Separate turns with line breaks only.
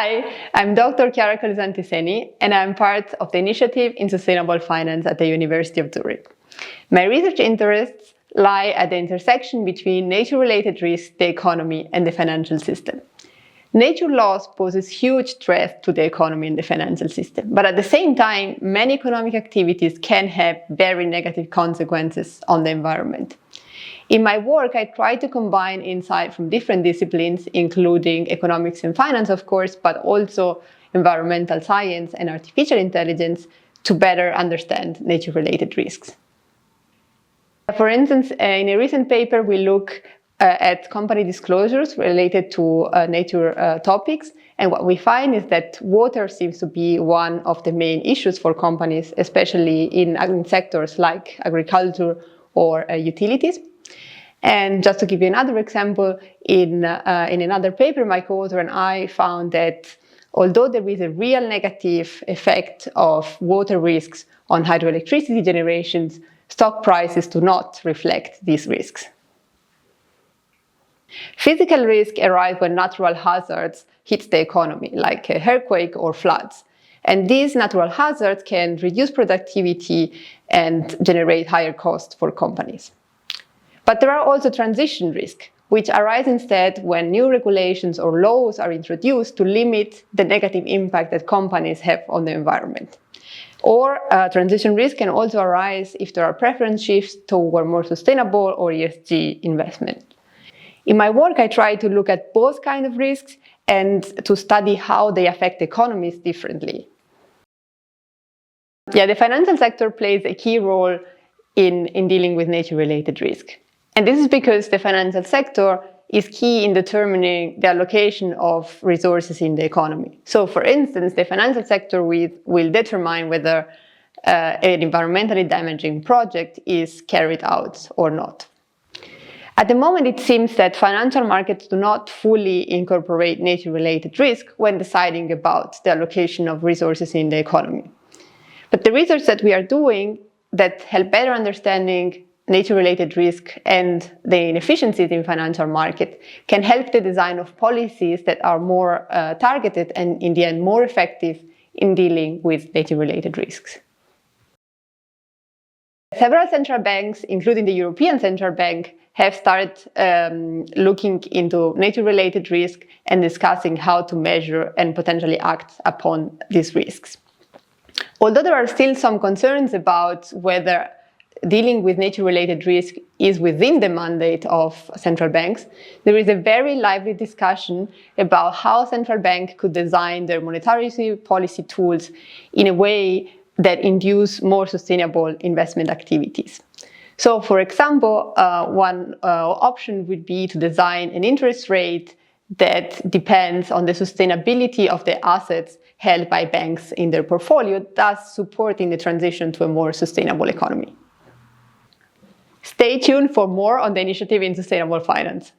Hi, I'm Dr. Chiara Colesanti Senni, and I'm part of the Initiative in Sustainable Finance at the University of Zurich. My research interests lie at the intersection between nature-related risks, the economy, and the financial system. Nature loss poses huge threats to the economy and the financial system, but at the same time, many economic activities can have very negative consequences on the environment. In my work, I try to combine insight from different disciplines, including economics and finance, of course, but also environmental science and artificial intelligence to better understand nature-related risks. For instance, in a recent paper, we look at company disclosures related to nature topics, and what we find is that water seems to be one of the main issues for companies, especially in sectors like agriculture or utilities. And just to give you another example, in another paper, my co-author and I found that although there is a real negative effect of water risks on hydroelectricity generations, stock prices do not reflect these risks. Physical risk arise when natural hazards hit the economy, like an earthquake or floods. And these natural hazards can reduce productivity and generate higher costs for companies. But there are also transition risks, which arise instead when new regulations or laws are introduced to limit the negative impact that companies have on the environment. Or transition risk can also arise if there are preference shifts toward more sustainable or ESG investment. In my work, I try to look at both kinds of risks and to study how they affect economies differently. The financial sector plays a key role in dealing with nature-related risk. And this is because the financial sector is key in determining the allocation of resources in the economy. So, for instance, the financial sector will determine whether an environmentally damaging project is carried out or not. At the moment, it seems that financial markets do not fully incorporate nature-related risk when deciding about the allocation of resources in the economy. But the research that we are doing that help better understanding nature-related risk and the inefficiencies in financial market can help the design of policies that are more targeted and, in the end, more effective in dealing with nature-related risks. Several central banks, including the European Central Bank, have started looking into nature-related risk and discussing how to measure and potentially act upon these risks. Although there are still some concerns about whether dealing with nature-related risk is within the mandate of central banks, there is a very lively discussion about how central banks could design their monetary policy tools in a way that induce more sustainable investment activities. So, for example, one option would be to design an interest rate that depends on the sustainability of the assets held by banks in their portfolio, thus supporting the transition to a more sustainable economy. Stay tuned for more on the Initiative in Sustainable Finance.